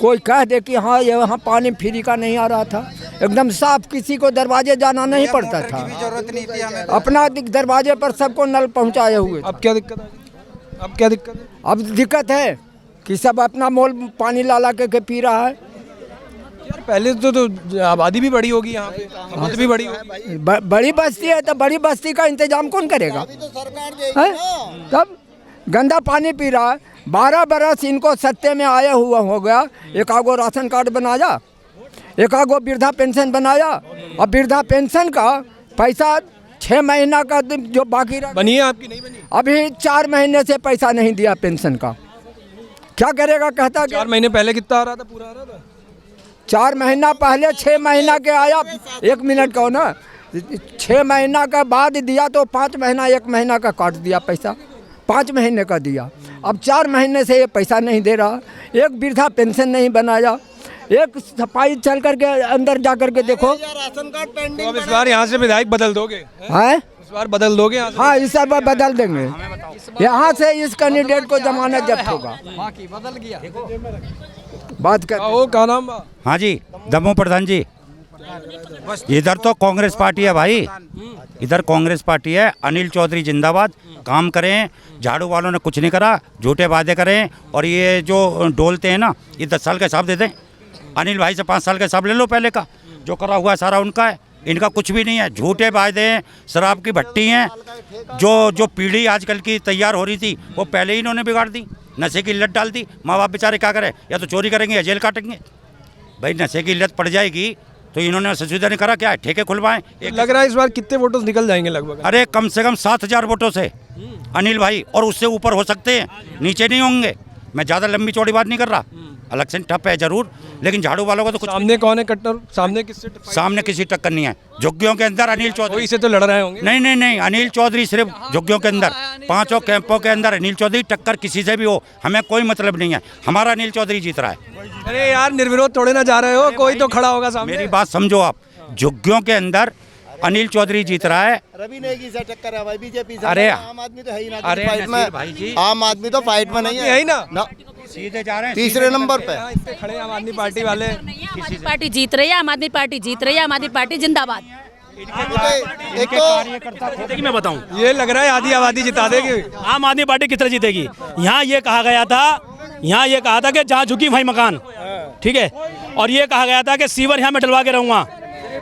[SPEAKER 1] कोई कह दे कि हाँ ये वहाँ पानी फ्री का नहीं आ रहा था, एकदम साफ, किसी को दरवाजे जाना नहीं पड़ता था,
[SPEAKER 12] जरूरत नहीं थी हमें।
[SPEAKER 1] अपना दरवाजे पर सबको नल पहुँचाए हुए।
[SPEAKER 6] अब क्या दिक्कत है? अब क्या दिक्कत है?
[SPEAKER 1] अब दिक्कत है कि सब अपना मोल पानी ला के पी रहा है।
[SPEAKER 6] यार पहले तो आबादी भी बड़ी होगी यहाँ पे, आबादी भी बड़ी होगी।
[SPEAKER 1] बड़ी बस्ती है तो बड़ी बस्ती का इंतजाम कौन करेगा? है? तब गंदा पानी पी रहा है। 12 बरस इनको सत्ते में आया हुआ हो गया, एक आगो राशन कार्ड बनाया, एक आगो वृद्धा पेंशन बनाया। अब वृद्धा पेंशन का पैसा 6 महीना का जो बाकी रहा,
[SPEAKER 6] बनी है आपकी? नहीं बनी।
[SPEAKER 1] अभी 4 महीने से पैसा नहीं दिया पेंशन का। क्या करेगा? कहता
[SPEAKER 6] 4 महीने पहले कितना आ रहा था? पूरा आ रहा था?
[SPEAKER 1] 4 महीना पहले 6 महीना के आया। 1 मिनट का ना, 6 महीना का बाद दिया तो 5 महीना 1 महीना का काट दिया पैसा, 5 महीने का दिया। अब 4 महीने से ये पैसा नहीं दे रहा। एक वृद्धा पेंशन नहीं बनाया, एक सफाई चल करके अंदर जा करके देखो।
[SPEAKER 6] तो अब इस बार यहाँ से विधायक बदल दोगे?
[SPEAKER 1] है
[SPEAKER 6] इस बार बदल दोगे यहाँ से?
[SPEAKER 1] हाँ, इस बार बदल देंगे। यहाँ से इस कैंडिडेट को जमानत जब्त होगा।
[SPEAKER 12] बदल गया।
[SPEAKER 1] बात कर।
[SPEAKER 6] क्या नाम?
[SPEAKER 13] हाँ जी, दमो प्रधान जी। इधर तो कांग्रेस पार्टी है भाई, इधर कांग्रेस पार्टी है। अनिल चौधरी जिंदाबाद। काम करें, झाड़ू वालों ने कुछ नहीं करा, झूठे वादे करें। और ये जो डोलते हैं ना, ये 10 साल का हिसाब दे दें। अनिल भाई से 5 साल का हिसाब ले लो पहले का, जो करा हुआ सारा उनका है, इनका कुछ भी नहीं है। झूठे वादे हैं, शराब की भट्टी हैं। जो पीढ़ी आजकल की तैयार हो रही थी वो पहले ही इन्होंने बिगाड़ दी, नशे की लत डाल दी। माँ बाप बेचारे क्या करें, या तो चोरी करेंगे या जेल काटेंगे। भाई नशे की लत पड़ जाएगी तो इन्होंने संशोधन नहीं करा, क्या है ठेके खुलवाएं।
[SPEAKER 6] एक लग रहा है इस बार कितने वोटों निकल जाएंगे लगभग?
[SPEAKER 13] अरे कम से कम 7,000 वोटों से अनिल भाई, और उससे ऊपर हो सकते हैं, नीचे नहीं होंगे। मैं ज़्यादा लंबी चौड़ी बात नहीं कर रहा। इलेक्शन ठप है जरूर, लेकिन झाड़ू वालों का तो कुछ।
[SPEAKER 6] सामने कौन है कट्टर? सामने किससे?
[SPEAKER 13] सामने किसी टक्कर नहीं है। झुग्गियों के अंदर अनिल चौधरी
[SPEAKER 6] से तो लड़ रहे होंगे।
[SPEAKER 13] नहीं, अनिल चौधरी सिर्फ झुग्गियों के अंदर, 5 कैंपों के अंदर अनिल चौधरी। टक्कर किसी से भी हो, हमें कोई मतलब नहीं है, हमारा अनिल चौधरी जीत रहा है।
[SPEAKER 6] अरे यार निर्विरोध थोड़े ना जा रहे हो, कोई तो खड़ा होगा सामने।
[SPEAKER 13] मेरी बात समझो आप, झुग्गियों के अंदर अनिल चौधरी जीत रहा है।
[SPEAKER 5] रवि नेगी से टक्कर है भाई, बीजेपी से।
[SPEAKER 13] अरे
[SPEAKER 5] आम आदमी तो है ही ना
[SPEAKER 13] अरे
[SPEAKER 5] फाइट में।
[SPEAKER 13] भाई जी,
[SPEAKER 5] आम आदमी तो फाइट में नहीं है
[SPEAKER 6] ना,
[SPEAKER 13] सीधे जा रहे हैं
[SPEAKER 5] 3रे नंबर पे
[SPEAKER 6] खड़े आम आदमी पार्टी वाले।
[SPEAKER 4] आम आदमी पार्टी जीत रही है, आम आदमी पार्टी जीत रही है, आम आदमी पार्टी जिंदाबाद।
[SPEAKER 13] एक तो
[SPEAKER 3] मैं बताऊं,
[SPEAKER 6] ये लग रहा है आधी आबादी जिता देगी।
[SPEAKER 3] आम आदमी पार्टी कितना जीतेगी? यहाँ ये कहा गया था कि जहाँ झुकी वहीं मकान, ठीक है। और ये कहा गया था कि सीवर यहाँ मैं डलवा के रहूँगा।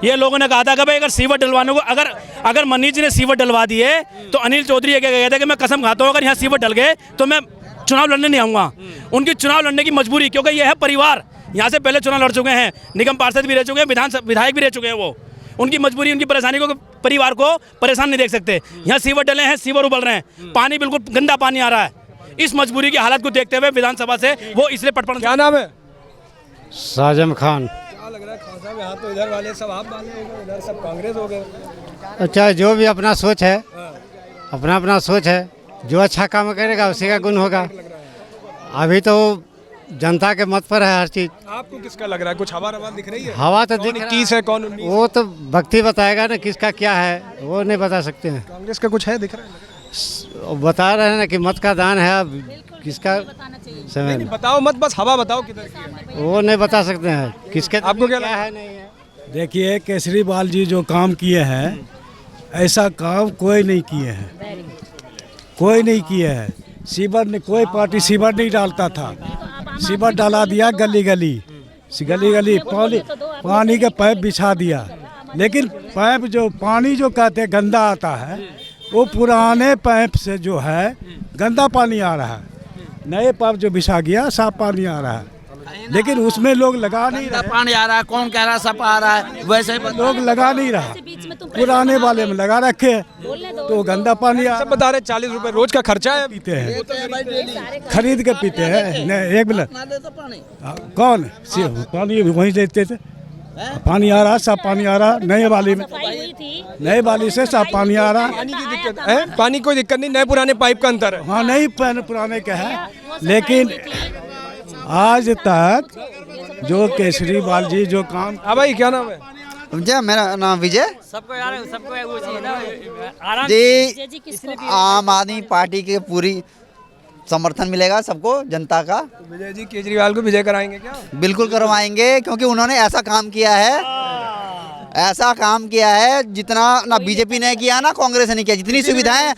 [SPEAKER 3] ये लोगों ने कहा था कि भाई अगर सीवर डलवाने को, अगर मनीष जी ने सीवर डलवा दिए तो अनिल चौधरी ये कह गया था कि मैं कसम खाता हूँ अगर यहाँ सीवर डल गए तो मैं चुनाव लड़ने नहीं आऊँगा। उनकी चुनाव लड़ने की मजबूरी, क्योंकि ये है परिवार, यहाँ से पहले चुनाव लड़ चुके हैं, निगम पार्षद भी रह चुके हैं, विधायक भी रह चुके हैं। वो उनकी मजबूरी, उनकी परेशानी को, परिवार को परेशान नहीं देख सकते। यहाँ सीवर डले हैं, सीवर उबल रहे हैं, पानी बिल्कुल गंदा पानी आ रहा है। इस मजबूरी की हालत को देखते हुए विधानसभा से वो इसलिए पटपट।
[SPEAKER 6] क्या नाम है?
[SPEAKER 12] साजम खान।
[SPEAKER 6] क्या लग रहा है खान साहब, यहाँ तो इधर वाले सब आप वाले हो गए, इधर सब कांग्रेस हो गए।
[SPEAKER 12] अच्छा, जो भी अपना सोच है, अपना सोच है, जो अच्छा काम करेगा उसी का गुण होगा। अभी तो जनता के मत पर है हर चीज।
[SPEAKER 6] आपको किसका लग रहा है? कुछ हवा दिख रही है?
[SPEAKER 12] हवा तो दिख
[SPEAKER 6] रही है। कौन 19?
[SPEAKER 12] वो तो भक्ति बताएगा ना किसका क्या है, वो नहीं बता सकते हैं।
[SPEAKER 6] कांग्रेस का कुछ है दिख रहा है?
[SPEAKER 12] बता रहे हैं ना कि मत का दान है। अब
[SPEAKER 14] किसका सेवन?
[SPEAKER 6] बताओ मत, बस हवा बताओ किधर की है।
[SPEAKER 14] वो नहीं बता सकते हैं किसके।
[SPEAKER 6] आपको क्या लगता है?
[SPEAKER 14] नहीं है।
[SPEAKER 8] देखिए केजरीवाल जी जो काम किए हैं ऐसा काम कोई नहीं किए हैं, कोई नहीं किए हैं। सीवर ने कोई पार्टी सीवर नहीं डालता था, सीवर डाला दिया गली गली, गली गली पानी के पाइप बिछा दिया। लेकिन पाइप जो पानी जो कहते हैं गंदा आता है, वो पुराने पाइप से जो है गंदा पानी आ रहा है। नए पाइप जो बिछा गया साफ पानी आ रहा है, लेकिन उसमें लोग लगा नहीं रहे।
[SPEAKER 10] पानी आ रहा है, कौन कह रहा है सब आ रहा है, वैसे
[SPEAKER 8] लोग लगा नहीं रहा, पुराने वाले में लगा रखे तो गंदा पानी
[SPEAKER 6] सब बता रहे 40 रुपए रोज का खर्चा है।
[SPEAKER 8] पीते हैं, खरीद के पीते हैं। नहीं एक मिनट, कौन पानी वहीं देते थे, पानी आ रहा, साफ पानी आ रहा, नए वाली में, नए वाली से साफ पानी आ रहा।
[SPEAKER 6] पानी की दिक्कत है, पानी कोई दिक्कत नहीं, नए पुराने पाइप का अंतर है।
[SPEAKER 8] हाँ नहीं पुराने का है, लेकिन आज तक जो केजरीवाल जी जो काम।
[SPEAKER 6] हाँ भाई क्या नाम है?
[SPEAKER 11] जी मेरा नाम विजय
[SPEAKER 2] सबको यार सबको वो चाहिए ना
[SPEAKER 11] जी। आम आदमी पार्टी के पूरी समर्थन मिलेगा सबको, जनता का।
[SPEAKER 6] विजय जी केजरीवाल को विजय कराएंगे क्या?
[SPEAKER 11] बिल्कुल करवाएंगे, क्योंकि उन्होंने ऐसा काम किया है, ऐसा काम किया है जितना ना बीजेपी ने किया ना कांग्रेस ने किया। जितनी सुविधाएं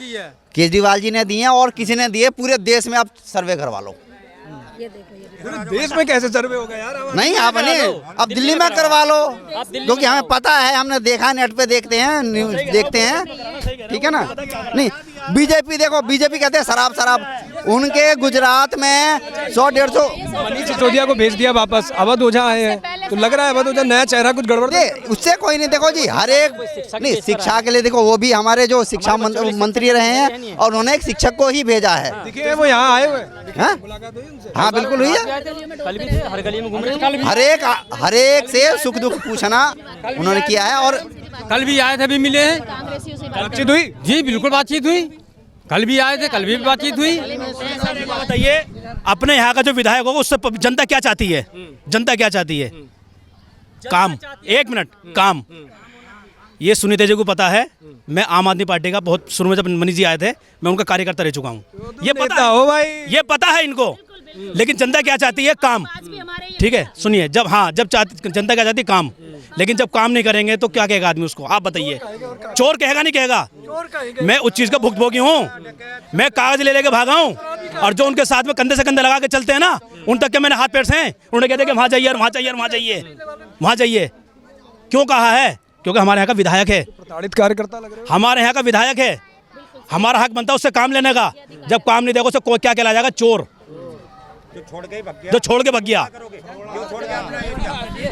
[SPEAKER 11] केजरीवाल जी ने दी हैं और किसी ने दी है, पूरे देश में आप सर्वे करवा लो।
[SPEAKER 6] देश में कैसे सर्वे होगा यार?
[SPEAKER 11] नहीं आप नहीं, अब दिल्ली में करवा लो, क्योंकि हमें पता है, हमने देखा, नेट पे देखते हैं, न्यूज देखते हैं, ठीक है ना। नहीं बीजेपी देखो, बीजेपी कहते हैं शराब शराब, उनके गुजरात में 100-150
[SPEAKER 6] मनीष सिसोदिया को भेज दिया वापस, अवध ओझा आए हैं, तो लग रहा है अवध ओझा नया चेहरा, कुछ गड़बड़
[SPEAKER 11] उससे कोई नहीं। देखो जी हर एक नहीं, शिक्षा के लिए देखो, वो भी हमारे जो शिक्षा मंत्री रहे हैं और उन्होंने एक शिक्षक को ही भेजा है।
[SPEAKER 6] दिखे वो यहाँ आए हुए,
[SPEAKER 11] हाँ बिल्कुल हुई है।
[SPEAKER 2] कल भी हर गली में घूम रहे,
[SPEAKER 11] हर एक से सुख दुख पूछना उन्होंने किया है। और
[SPEAKER 7] कल भी आए थे, अभी मिले हैं,
[SPEAKER 6] बातचीत हुई
[SPEAKER 7] जी बिल्कुल बातचीत हुई। कल भी आए थे, कल भी बातचीत हुई।
[SPEAKER 3] बताइए अपने यहाँ का जो विधायक होगा उससे जनता क्या चाहती है? जनता क्या चाहती है? काम। एक मिनट, काम। ये सुनीता जी को पता है, मैं आम आदमी पार्टी का बहुत शुरू में जब मनीष जी आए थे मैं उनका कार्यकर्ता रह चुका हूँ। ये पता
[SPEAKER 6] हो भाई,
[SPEAKER 3] ये पता है इनको। लेकिन जनता क्या चाहती है? काम। ठीक है सुनिए, जब जनता क्या चाहती है? काम। लेकिन जब काम नहीं करेंगे तो क्या कहेगा आदमी उसको? आप बताइए। चोर कहेगा नहीं कहेगा? मैं उस चीज का भुगतभोगी हूँ, मैं कागज ले लेके भागा हूँ, और जो उनके साथ में कंधे से कंधे लगा के चलते हैं ना, उन तक के मैंने हाथ पैर से उन्होंने कहते कि वहाँ जाइए, वहाँ जाइए, वहाँ जाइए, वहाँ जाइए। क्यों कहा है? क्योंकि हमारे यहाँ का विधायक है,
[SPEAKER 6] प्रताड़ित कार्यकर्ता लग रहे हैं।
[SPEAKER 3] हमारे यहाँ का विधायक है, हमारा हक बनता है उससे काम लेने का। जब काम नहीं देगा उससे क्या कहला जाएगा? चोर। जो छोड़ के भग गया।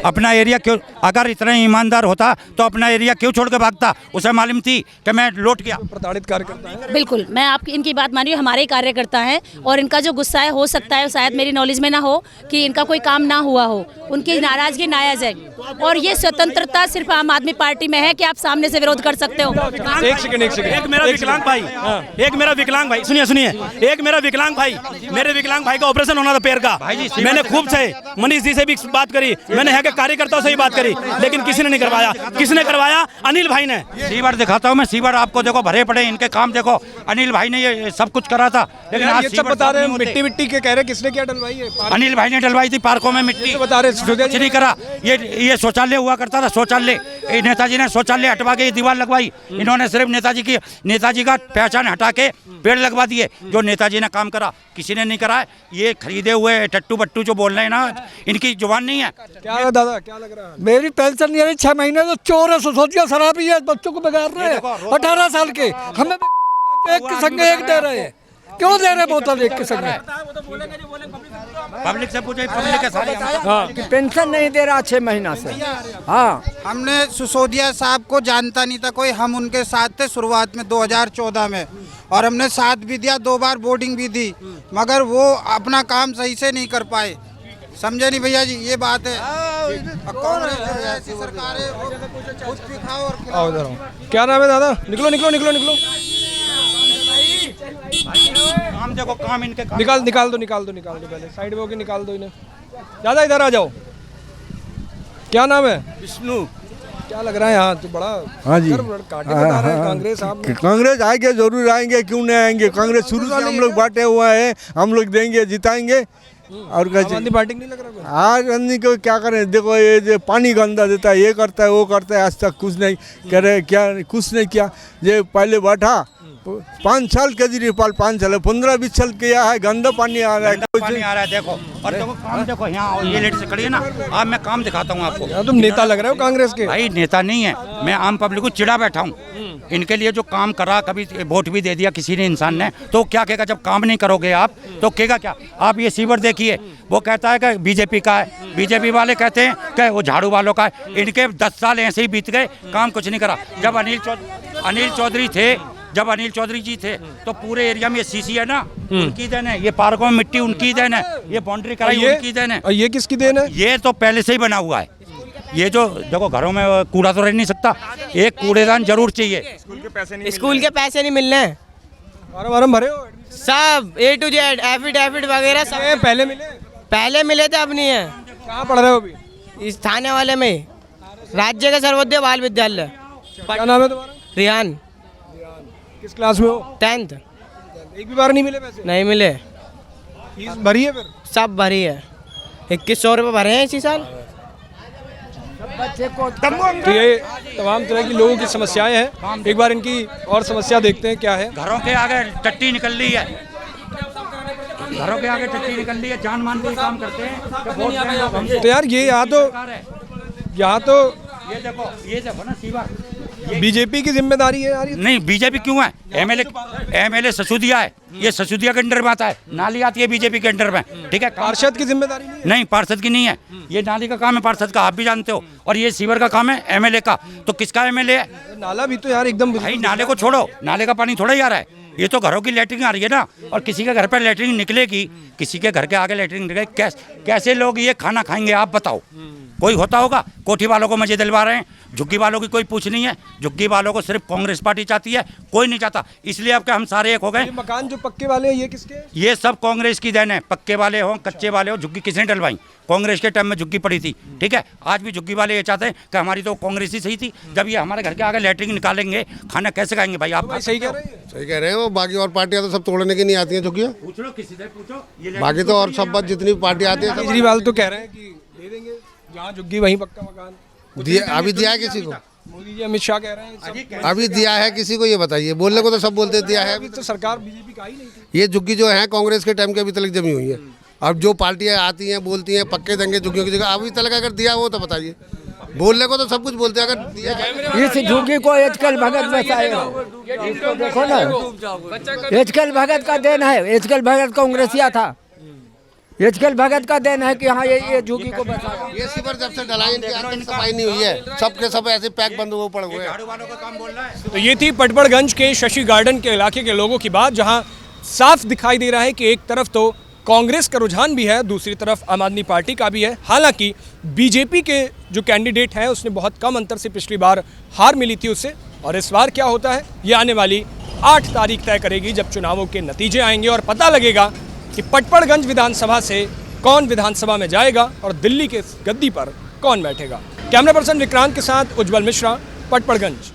[SPEAKER 13] अपना एरिया क्यों, अगर इतना ईमानदार होता तो अपना एरिया क्यों छोड़ के भागता? उसे मालूम थी कि मैं लौट गया।
[SPEAKER 6] प्रताड़ित कार्यकर्ता है।
[SPEAKER 4] बिल्कुल, मैं आपकी इनकी बात मान रही हूँ, हमारे कार्यकर्ता हैं और इनका जो गुस्सा है, हो सकता है शायद मेरी नॉलेज में ना हो कि इनका कोई काम ना हुआ हो, उनकी नाराजगी नाजायज है। और ये स्वतंत्रता सिर्फ आम आदमी पार्टी में है कि आप सामने से विरोध कर सकते हो।
[SPEAKER 6] एक सेकंड,
[SPEAKER 3] एक मेरा विकलांग भाई, एक मेरा विकलांग भाई, सुनिए सुनिए, एक मेरा विकलांग भाई, मेरे विकलांग भाई का ऑपरेशन होना था पैर का। मैंने खूब से मनीष जी से भी बात करी, मैंने यहाँ के कार्यकर्ताओं से भी बात करी, लेकिन किसी ने नहीं करवाया। किसने करवाया? अनिल भाई ने।
[SPEAKER 13] सीवर दिखाता हूँ मैं, सीवर आपको देखो भरे पड़े, इनके काम देखो। अनिल भाई ने ये सब कुछ करा था, लेकिन आज
[SPEAKER 6] सब बता रहे हैं मिट्टी मिट्टी के कह रहे, किसने क्या डलवाई है?
[SPEAKER 13] अनिल भाई ने डलवाई थी पार्कों में मिट्टी,
[SPEAKER 6] बता रहे
[SPEAKER 13] कुछ नहीं करा। ये शौचालय हुआ करता था, शौचालय नेताजी ने शौचालय हटवा के ये दीवार लगवाई। इन्होंने सिर्फ नेताजी का पहचान हटा के पेड़ लगवा दिए। जो नेताजी ने काम करा किसी ने नहीं करा। ये खरीदे हुए टट्टू बट्टू जो बोल रहे हैं ना, इनकी जुबान नहीं है।
[SPEAKER 6] क्या है दादा, क्या लग रहा है?
[SPEAKER 1] मेरी पेंशन नहीं आ रही 6 महीने, तो चोर है, सिसोदिया शराबी है, बच्चों को बिगाड़ रहे हैं 18 साल के। हमें एक के संग एक दे रहे हैं, क्यों दे रहे बोतल एक के संग?
[SPEAKER 13] पब्लिक से पूछे, पब्लिक के सारे
[SPEAKER 1] कि पेंशन नहीं दे रहा 6 महीना से। हाँ,
[SPEAKER 12] हमने सिसोदिया साहब को जानता नहीं था कोई, हम उनके साथ थे शुरुआत में 2014 में, और हमने साथ भी दिया, 2 बार बोर्डिंग भी दी, मगर वो अपना काम सही से नहीं कर पाए। समझे नहीं भैया जी, ये बात है। कांग्रेस ऐसी सरकार है, वो कुछ भी खाओ और खिलाओ।
[SPEAKER 6] क्या नाम है दादा? निकलो निकलो निकलो निकलो,
[SPEAKER 13] काम देखो, काम इनके
[SPEAKER 6] निकाल दो पहले साइड में होके निकाल दो इन्हें। दादा इधर आ जाओ। क्या नाम है?
[SPEAKER 10] विष्णु।
[SPEAKER 6] क्या लग रहा है यहाँ तो बड़ा
[SPEAKER 15] हाँ जी
[SPEAKER 6] कांटे बता रहे हैं कांग्रेस आप
[SPEAKER 15] कांग्रेस आएंगे, जरूर आएंगे, क्यों नहीं आएंगे। कांग्रेस शुरू से हम लोग बांटे हुआ है, हम लोग देंगे, जिताएंगे। और
[SPEAKER 6] आम आदमी पार्टी नहीं लग रहा
[SPEAKER 15] आज आदमी को क्या करें, देखो ये जो पानी गंदा देता है, ये करता है, वो करता है, आज तक कुछ नहीं करे, क्या कुछ नहीं किया। ये पहले बैठा 5 साल केजरीवाल, 5 साल 15-20 साल किया है, गंदा पानी आ रहा है,
[SPEAKER 13] पानी आ रहा है। देखो और देखो काम देखो, यहाँ ये लेट से खड़ी है ना, अब मैं काम दिखाता हूँ आपको।
[SPEAKER 6] तुम नेता लग रहे हो कांग्रेस के।
[SPEAKER 13] भाई नेता नहीं है, मैं आम पब्लिक को चिढ़ा बैठा हूँ। इनके लिए जो काम करा, कभी वोट भी दे दिया किसी ने इंसान ने, तो क्या कहेगा जब काम नहीं करोगे आप, तो कहेगा क्या। आप ये सीवर देखिए, वो कहता है कि बीजेपी का है, बीजेपी वाले कहते हैं कि वो झाड़ू वालों का है। इनके 10 साल ऐसे ही बीत गए, काम कुछ नहीं करा। जब अनिल चौधरी थे, जब अनिल चौधरी जी थे तो पूरे एरिया में ये सीसी है ना, उनकी देन है। ये पार्कों में मिट्टी उनकी देन है, ये बाउंड्री कराई उनकी देन है।
[SPEAKER 6] और ये किसकी देन है?
[SPEAKER 13] ये तो पहले से ही बना हुआ है। ये जो देखो घरों में कूड़ा तो रह नहीं सकता, एक कूड़ेदान जरूर चाहिए।
[SPEAKER 7] स्कूल के पैसे नहीं मिलने,
[SPEAKER 6] फॉर्म भरे हो
[SPEAKER 7] सब A to Z एफिडेविट वगैरह सब पहले मिले थे, अब नहीं है।
[SPEAKER 6] कहाँ पढ़ रहे हो अभी?
[SPEAKER 7] इस थाने वाले में, राज्य का सर्वोदय बाल विद्यालय।
[SPEAKER 6] क्या नाम है तुम्हारा?
[SPEAKER 7] रिहान।
[SPEAKER 6] किस क्लास में हो?
[SPEAKER 7] 10th।
[SPEAKER 6] एक भी बार नहीं मिले पैसे?
[SPEAKER 7] नहीं मिले।
[SPEAKER 6] फीस भरी है फिर?
[SPEAKER 7] सब भरी है, 2100 रुपये भरे हैं इसी साल।
[SPEAKER 6] तो ये तमाम तरह की लोगों की समस्याएं हैं। एक बार इनकी और समस्या देखते हैं क्या है।
[SPEAKER 13] घरों के आगे टट्टी निकल रही है, घरों के आगे टट्टी निकल रही है, जान मान के काम करते हैं।
[SPEAKER 6] तो यार ये यहाँ तो
[SPEAKER 13] ये देखो ना सीवर,
[SPEAKER 6] बीजेपी की जिम्मेदारी है यार।
[SPEAKER 13] नहीं बीजेपी क्यों है? एमएलए ससुदिया है, ये ससुदिया के अंडर में आता है। नाली आती है बीजेपी के अंडर में, ठीक है।
[SPEAKER 6] पार्षद की जिम्मेदारी
[SPEAKER 13] नहीं, पार्षद की नहीं है। ये नाली का काम है पार्षद का, आप भी जानते हो। और ये सीवर का काम है एमएलए का। तो किसका एमएलए है?
[SPEAKER 6] नाला भी तो यार एकदम।
[SPEAKER 13] भाई नाले को छोड़ो, नाले का पानी थोड़ा ही आ रहा है, ये तो घरों की लेटरिन आ रही है ना। और किसी के घर पर लेटरिन निकलेगी, किसी के घर के आगे लेटरिन निकलेगी, कैसे लोग ये खाना खाएंगे आप बताओ? कोई होता होगा? कोठी वालों को मजे दिलवा रहे हैं, झुग्गी वालों की कोई पूछ नहीं है। झुग्गी वालों को सिर्फ कांग्रेस पार्टी चाहती है, कोई नहीं चाहता। इसलिए अब क्या हम सारे एक हो गए।
[SPEAKER 6] मकान जो पक्के वाले हैं ये किसके?
[SPEAKER 13] ये सब कांग्रेस की देन है। पक्के वाले हो, कच्चे वाले हो, झुग्गी किसने डलवाई? कांग्रेस के टाइम में झुग्गी पड़ी थी, ठीक है। आज भी झुग्गी वाले ये चाहते हैं कि हमारी तो कांग्रेस ही सही थी। जब ये हमारे घर के आगे लेटरिन निकालेंगे, खाना कैसे खाएंगे भाई? आप
[SPEAKER 6] सही कह रहे हैं।
[SPEAKER 11] सही कह रहे हो। बाकी और पार्टियां तो सब तोड़ने की नहीं आती हैं झुग्गियां।
[SPEAKER 13] पूछ लो, किसी से पूछो।
[SPEAKER 11] बाकी तो और सब जितनी पार्टी आती है,
[SPEAKER 6] केजरीवाल तो कह रहे हैं कि दे देंगे, जहाँ झुग्गी वहीं पक्का मकान।
[SPEAKER 11] अभी दिया है किसी को?
[SPEAKER 6] मोदी जी, अमित शाह कह रहे हैं
[SPEAKER 11] अभी दिया है किसी को? ये बताइए। बोलने को तो सब बोलते दिया है।
[SPEAKER 6] अभी तो सरकार बीजेपी का ही नहीं थी।
[SPEAKER 11] ये झुग्गी जो है कांग्रेस के टाइम के अभी तक जमी हुई है। अब जो पार्टियां आती हैं बोलती हैं पक्के देंगे झुग्गियों की जगह, अभी तक अगर दिया हो तो बताइए। बोलने को तो सब कुछ बोलते हैं, अगर दिया है।
[SPEAKER 1] इस झुग्गी को एचकल भगत बचाएगा, इसको देखो ना। एचकल भगत का देन है, एचकल भगत कांग्रेसिया था। एचकल भगत का देन है कि हाँ ये झुग्गी को बचाएगा।
[SPEAKER 11] ये सीवर जब से डलाई इनकी आज तक सफाई नहीं हुई है, सबके सब ऐसे पैक बंद हुए पड़े हुए हैं।
[SPEAKER 6] तो ये थी पटपड़गंज के शशि गार्डन के इलाके के लोगों की बात, जहां साफ दिखाई दे रहा है कि एक तरफ तो कांग्रेस का रुझान भी है, दूसरी तरफ आम आदमी पार्टी का भी है। हालांकि बीजेपी के जो कैंडिडेट है उसने बहुत कम अंतर से पिछली बार हार मिली थी उससे, और इस बार क्या होता है ये आने वाली 8 तारीख तय करेगी, जब चुनावों के नतीजे आएंगे और पता लगेगा कि पटपड़गंज विधानसभा से कौन विधानसभा में जाएगा और दिल्ली के गद्दी पर कौन बैठेगा। कैमरा पर्सन विक्रांत के साथ उज्जवल मिश्रा, पटपड़गंज।